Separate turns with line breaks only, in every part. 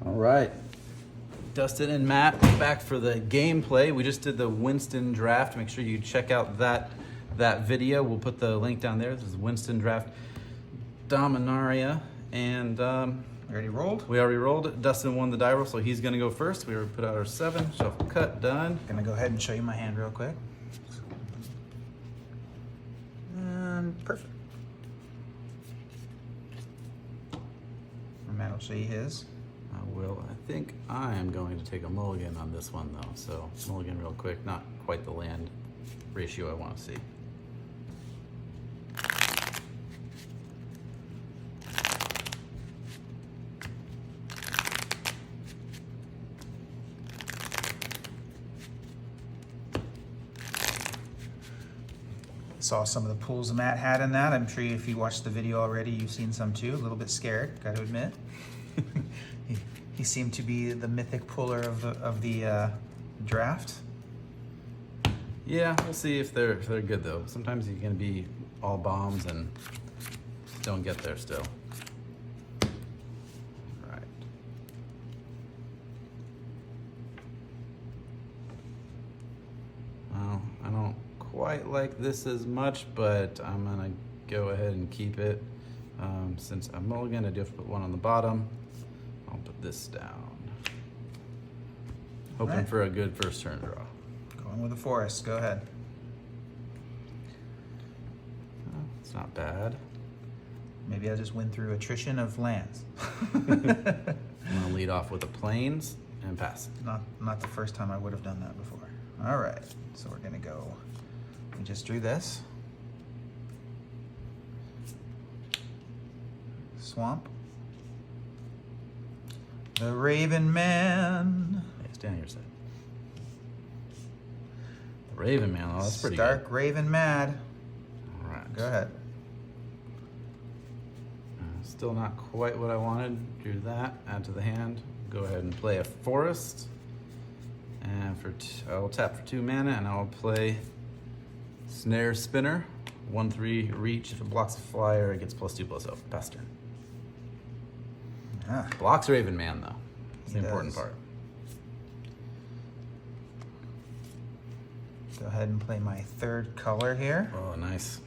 All right. Dustin and Matt back for the gameplay. We just did the Winston Draft. Make sure you check out that video. We'll put the link down there. This is Winston Draft Dominaria. And
Already rolled?
we already rolled. Dustin won the die roll, so he's going to go first. We already put out our 7. Shuffle cut, done.
I'm gonna go ahead and show you my hand real quick. And perfect. And Matt will show you his.
I will. I think I am going to take a mulligan on this one, though. So mulligan real quick. Not quite the land ratio I want to see.
Saw some of the pulls Matt had in that. I'm sure if you watched the video already, you've seen some too. A little bit scared, got to admit. he seemed to be the mythic puller of the draft.
Yeah, we'll see if they're good though. Sometimes you can be all bombs and don't get there still. All right. Well, I don't quite like this as much, but I'm gonna go ahead and keep it. Since I'm mulligan, I do have to put one on the bottom. I'll put this down. Hoping
Right.
for a good first turn draw.
Going with the forest, go ahead.
Oh, it's not bad.
Maybe I'll just win through attrition of lands.
I'm gonna lead off with the plains and pass.
Not the first time I would have done that before. All right, so we're gonna go. We just drew this. Swamp. The Raven Man.
Hey, stand on your side. The Raven Man, oh, that's pretty
Stark
good.
Raven Mad.
All right.
Go ahead.
Still not quite what I wanted. Drew that, add to the hand. Go ahead and play a forest. And I'll tap for 2 mana and I'll play Snare Spinner. 1/3 reach. If it blocks a flyer, it gets +2/+0. Pass turn.
Ah,
Blocks Raven Man though. It's the
He
important
does.
part.
go ahead and play my 3rd color here.
Oh, nice.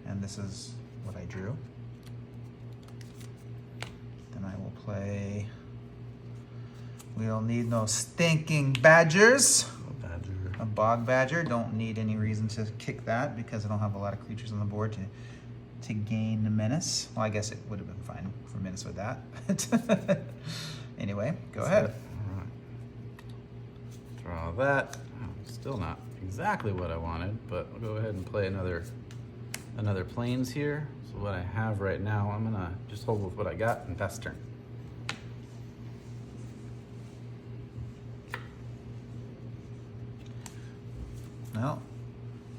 And this is what I drew. Then I will play. We'll need no stinking badgers.
Badger.
A bog badger. Don't need any reason to kick that because I don't have a lot of creatures on the board to gain the menace. Well, I guess it would have been fine for menace with that. Anyway, go ahead.
All right. Draw that. Oh, still not exactly what I wanted, but I'll go ahead and play another plains here. So what I have right now, I'm gonna just hold with what I got and pass turn.
Well,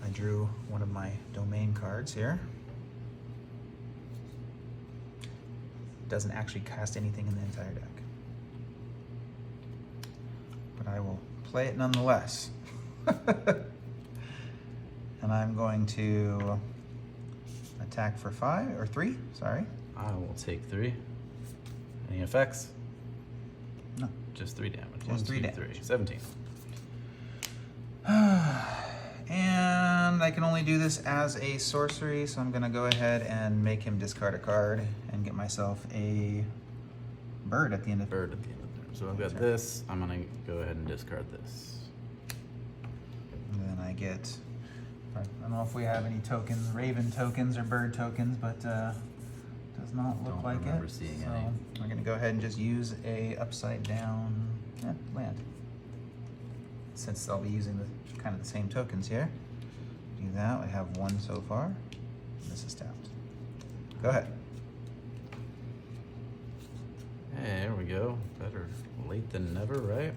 I drew one of my domain cards here. Doesn't actually cast anything in the entire deck. But I will play it nonetheless. And I'm going to attack for 5 or 3, sorry.
I will take 3. Any effects?
No.
Just 3 damage.
Just
1,
3
2,
damage.
3. 17.
And I can only do this as a sorcery, so I'm gonna go ahead and make him discard a card and get myself a bird at the end of
Bird at the end of the turn. So I've got this. I'm gonna go ahead and discard this.
And then I get, I don't know if we have any tokens, raven tokens or bird tokens, but does not look
Don't
like
remember
it.
seeing
So
any.
we're gonna go ahead and just use a upside down land. Since I'll be using the kind of the same tokens here. Do that, I have 1 so far. This is tapped. Go ahead.
Hey, there we go. Better late than never, right?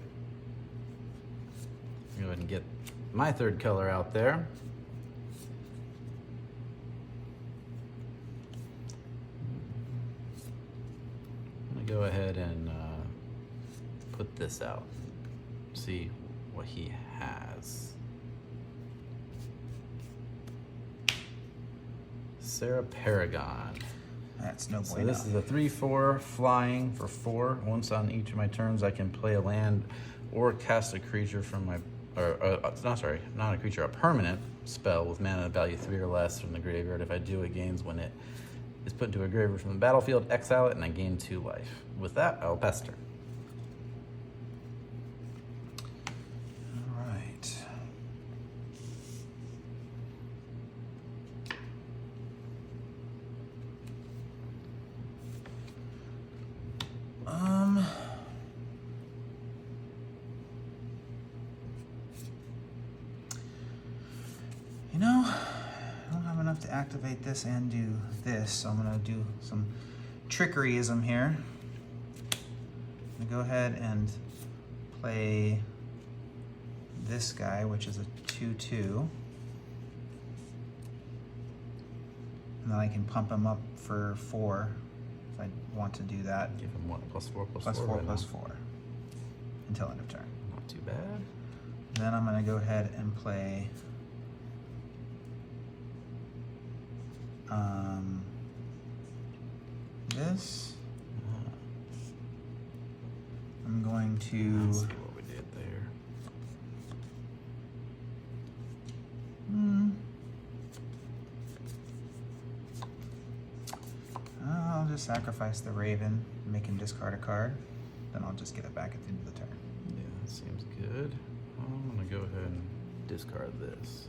Go ahead and get my 3rd color out there. I'm gonna go ahead and put this out. See what he has. Sarah Paragon.
That's no
So
bueno.
this is a 3/4 flying for 4. Once on each of my turns, I can play a land or cast a creature from my, not a creature, a permanent spell with mana value 3 or less from the graveyard. If I do, it gains when it is put into a graveyard from the battlefield, exile it, and I gain 2 life. With that, I'll pass turn.
All right. You know, I don't have enough to activate this and do this, so I'm gonna do some trickeryism here. I'm gonna go ahead and play this guy, which is a 2/2. And then I can pump him up for 4 if I want to do that.
Give him what? +4,
Plus 4,
right
plus
now.
4. Until end of turn.
Not too bad.
Then I'm gonna go ahead and play this. I'm going to
Let's see what we did there.
I'll just sacrifice the Raven, make him discard a card. Then I'll just get it back at the end of the turn.
Yeah, that seems good. I'm gonna go ahead and discard this.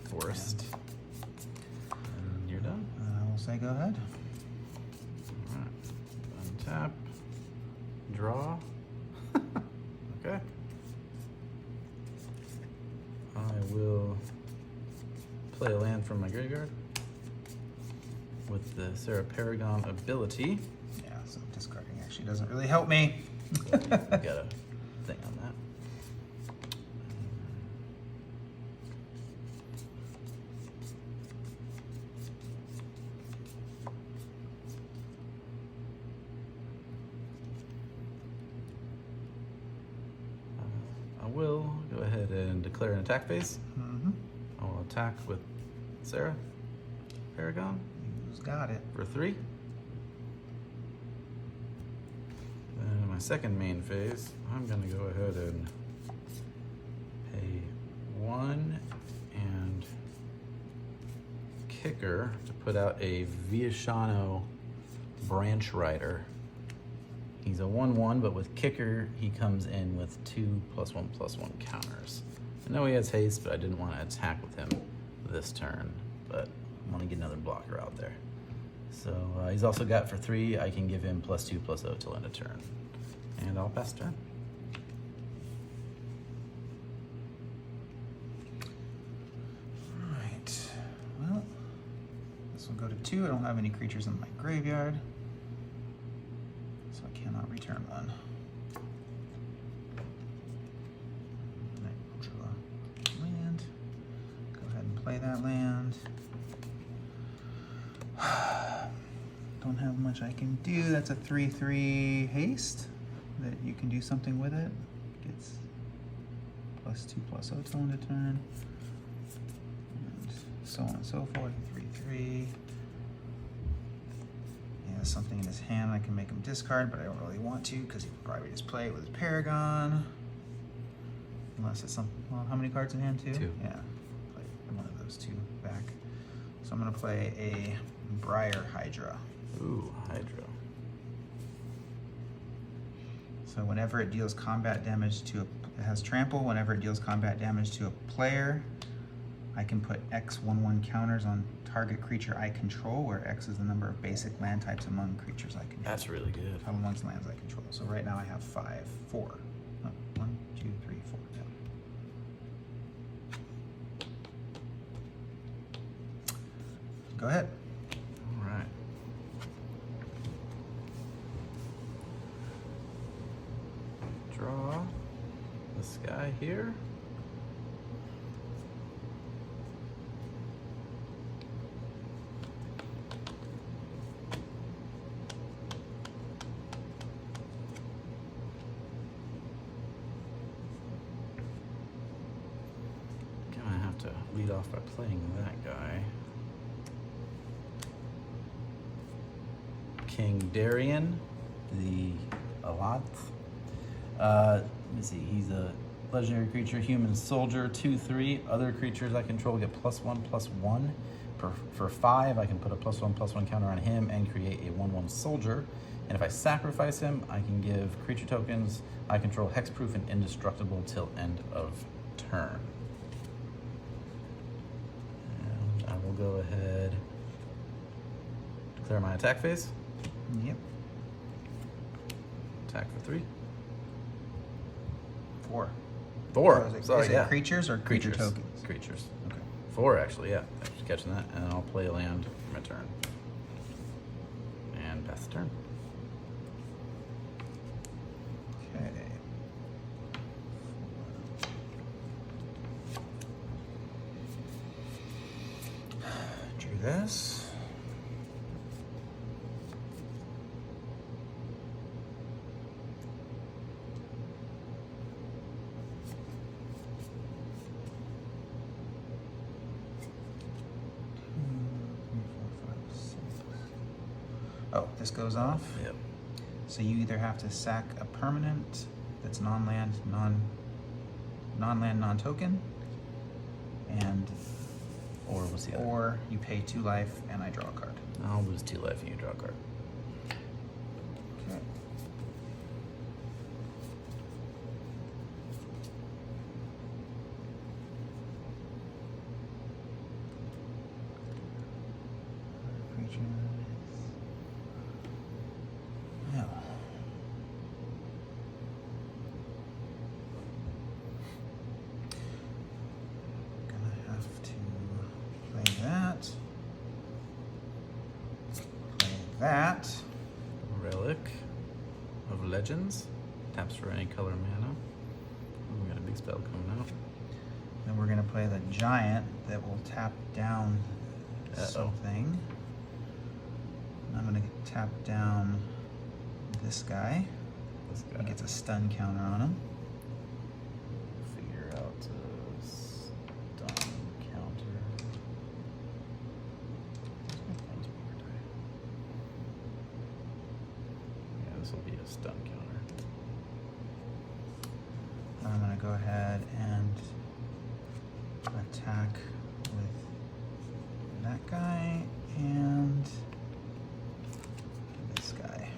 Forest. And you're done.
I will say go ahead.
Alright. Untap. Draw. Okay. I will play a land from my graveyard with the Sarah Paragon ability.
Yeah, so discarding actually doesn't really help me.
Yeah, you got a thing on that. I will go ahead and declare an attack phase.
Mm-hmm.
I'll attack with Sarah Paragon
Who's got it?
for 3. Then in my second main phase, I'm going to go ahead and pay 1 and kicker to put out a Viashano Branch Rider. He's a 1/1, but with kicker, he comes in with 2 +1/+1 counters. I know he has haste, but I didn't want to attack with him this turn, but I want to get another blocker out there. So he's also got for 3, I can give him +2/+0 till end of turn. And I'll pass turn.
Alright. Well, this will go to 2. I don't have any creatures in my graveyard, so I cannot return 1. I'll draw land. Go ahead and play that land. Don't have much I can do. That's a 3/3 haste that you can do something with it. Gets +2/+0 till end of turn. And so on and so forth. 3/3. He has something in his hand I can make him discard, but I don't really want to because he could probably just play it with his Paragon. Unless it's some. Well, how many cards in hand? 2?
2.
Yeah. Play one of those 2 back. So I'm going to play a Briar Hydra.
Ooh, Hydra.
So whenever it deals combat damage to it has trample. Whenever it deals combat damage to a player, I can put X 1/1 counters on target creature I control, where X is the number of basic land types among creatures I control.
That's really good.
Amongst lands I control. So right now I have 4. Oh, 1, 2, 3, 4. Yeah. Go ahead.
All right. Draw this guy here. Gonna have to lead off by playing that guy. King Darien, the Alath. Let me see, he's a legendary creature, human soldier, 2/3. Other creatures I control get +1/+1. For 5, I can put a +1/+1 counter on him and create a 1/1 soldier. And if I sacrifice him, I can give creature tokens I control hexproof and indestructible till end of turn. And I will go ahead, declare my attack phase.
Yep.
Attack for 3.
4.
4.
Is it,
Sorry,
is it
yeah.
creatures or creature
Creatures.
tokens?
Creatures.
Okay.
4 actually, yeah. Thanks for catching that. And I'll play a land for my turn. And pass the turn.
Okay. Drew this. Oh, this goes off?
Yep.
So you either have to sack a permanent that's non-land, non-token, and
Or what's the other?
or you pay 2 life and I draw a card.
I'll lose 2 life and you draw a card.
Okay. Creatures. No. Gonna have to play that. Play that.
Relic of Legends. Taps for any color mana. Ooh, we got a big spell coming out.
Then we're gonna play the giant that will tap down
Uh-oh.
something. I'm gonna tap down this guy.
This guy.
He gets a stun counter on him.
Figure out a stun counter. Yeah, this will be a stun counter.
I'm gonna go ahead and attack with that guy and this guy.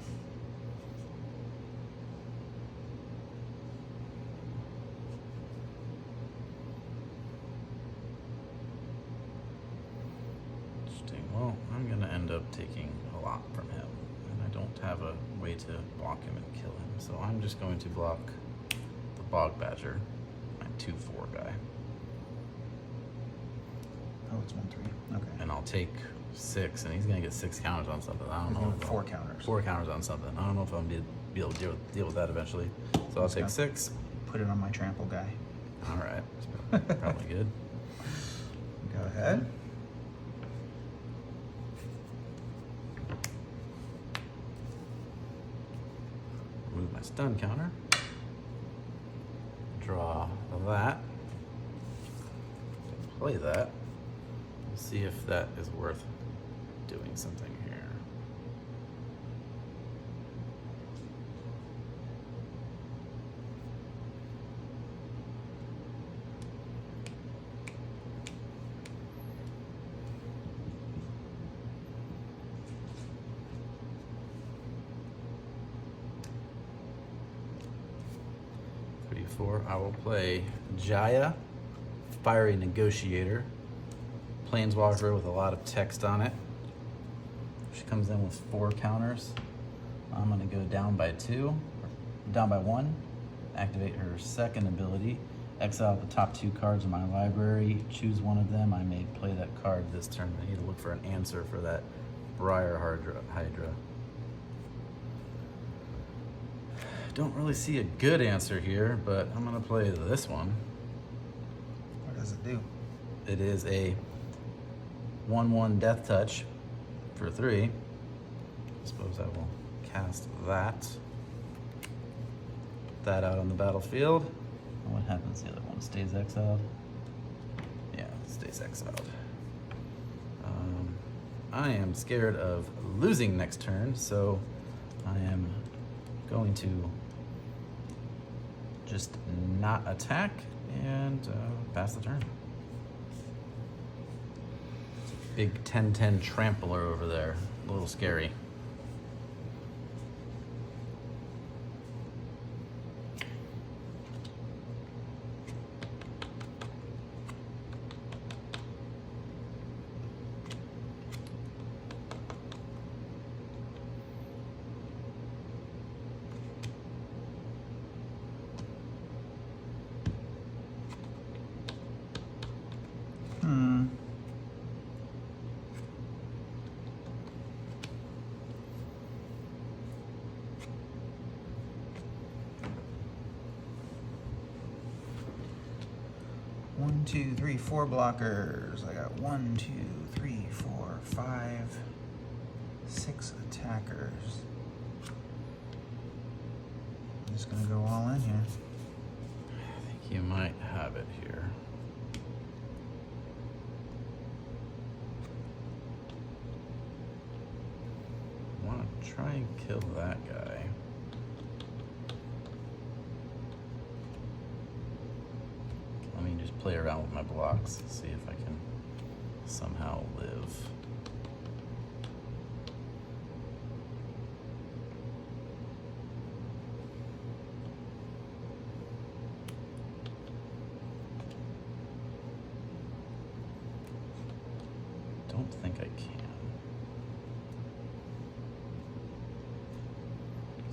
Interesting. Well, I'm gonna end up taking a lot from him, and I don't have a way to block him and kill him. So I'm just going to block the Bog Badger, my 2/4 guy,
Oh, it's 1/3. Okay.
and I'll take 6, and he's gonna get 6 counters on something. I don't know. if
4
I'll-
counters.
4 counters on something. I don't know if I'm gonna be able to deal with that eventually. So I'll
Let's
take
go.
6.
Put it on my trample guy.
All right, probably good.
Go ahead.
Remove my stun counter. Draw that. Play that. We'll see if that is worth doing something here. I will play Jaya, Fiery Negotiator, Planeswalker with a lot of text on it. She comes in with 4 counters. I'm gonna go down by 2, down by 1, activate her second ability, exile the top 2 cards in my library, choose one of them. I may play that card this turn. I need to look for an answer for that Briar Hydra. Don't really see a good answer here, but I'm gonna play this one.
What does it do?
It is a 1/1 Death Touch for 3. I suppose I will cast that. Put that out on the battlefield. And what happens? The other one stays exiled. Yeah, it stays exiled. I am scared of losing next turn, so I am going to just not attack and pass the turn. Big 10-10 trampler over there, a little scary.
One, two, three, four blockers. I got 1, 2, 3, 4, 5, 6 attackers. I'm just gonna go all in here.
I think you might have it here. I want to try and kill that guy. Let me just play around with my blocks, see if I can somehow live. Don't think I can.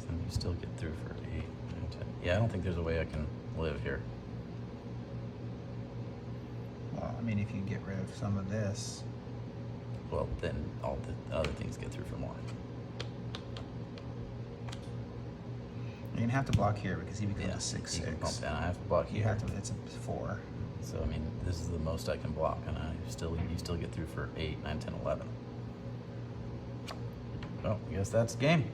Then you still get through for 8, 9, 10. Yeah, I don't think there's a way I can live here.
Well, I mean, if you get rid of some of this,
Well, then all the other things get through for more.
you're gonna have to block here because he becomes a 6/6.
You can bump down. I have to block
You
here.
have to. It's a 4.
So, I mean, this is the most I can block, and you still get through for 8, 9, 10, 11. Well, I guess that's the game.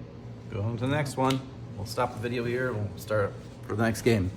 Go on to the next one. We'll stop the video here. We'll start for the next game.